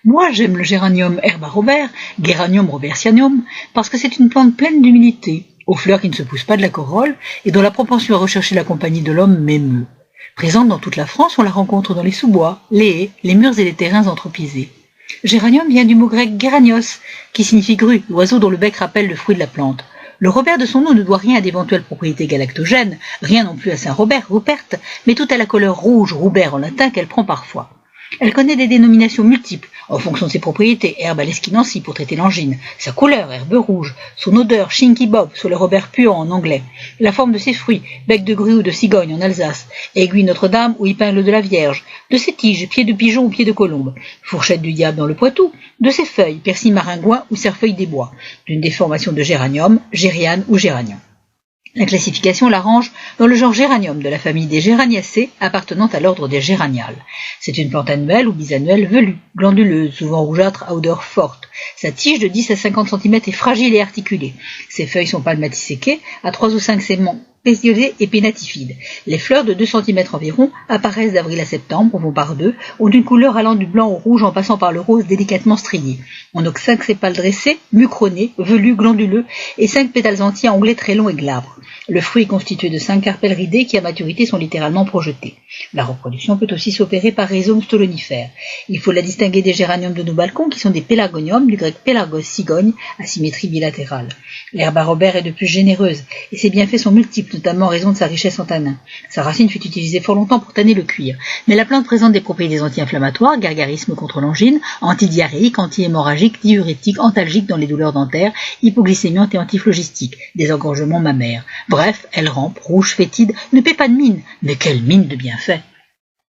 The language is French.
Moi, j'aime le géranium Herba Robert, Geranium robertianum, parce que c'est une plante pleine d'humilité, aux fleurs qui ne se poussent pas de la corolle et dont la propension à rechercher la compagnie de l'homme m'émeut. Présente dans toute la France, on la rencontre dans les sous-bois, les haies, les murs et les terrains anthropisés. Géranium vient du mot grec geranios, qui signifie grue, l'oiseau dont le bec rappelle le fruit de la plante. Le Robert de son nom ne doit rien à d'éventuelles propriétés galactogènes, rien non plus à Saint-Robert, Rupert, mais tout à la couleur rouge, Roubert en latin, qu'elle prend parfois. Elle connaît des dénominations multiples, en fonction de ses propriétés, herbe à l'esquinancie pour traiter l'angine, sa couleur, herbe rouge, son odeur, chinky bob, sur le Robert puant en anglais, la forme de ses fruits, bec de grue ou de cigogne en Alsace, aiguille Notre-Dame ou épingle de la Vierge, de ses tiges, pieds de pigeon ou pieds de colombe, fourchette du diable dans le Poitou, de ses feuilles, persil maringouin ou cerfeuil des bois, d'une déformation de géranium, gériane ou géranium. La classification l'arrange dans le genre géranium de la famille des Géraniacées appartenant à l'ordre des géraniales. C'est une plante annuelle ou bisannuelle velue, glanduleuse, souvent rougeâtre à odeur forte. Sa tige de 10 à 50 cm est fragile et articulée. Ses feuilles sont palmatisséquées à 3 ou 5 segments pétiolés et pénatifides. Les fleurs de 2 cm environ apparaissent d'avril à septembre, vont par deux, ont une couleur allant du blanc au rouge en passant par le rose délicatement strié. On a 5 sépales dressés, mucronés, velus, glanduleux et 5 pétales entiers à onglets très longs et glabres. Le fruit est constitué de 5 carpelles ridées qui à maturité sont littéralement projetées. La reproduction peut aussi s'opérer par rhizome stolonifère. Il faut la distinguer des géraniums de nos balcons qui sont des pélargoniums, du grec pélargos cigogne, à symétrie bilatérale. L'herbe à Robert est de plus généreuse et ses bienfaits sont multiples, notamment en raison de sa richesse en tanins. Sa racine fut utilisée fort longtemps pour tanner le cuir, mais la plante présente des propriétés anti-inflammatoires, gargarisme contre l'angine, antidiarrhéique, anti-hémorragique, diurétique, antalgique dans les douleurs dentaires, hypoglycémiante et antiphlogistique, désengorgement mammaire. Bref, elle rampe, rouge, fétide, ne paie pas de mine, mais quelle mine de bienfaits!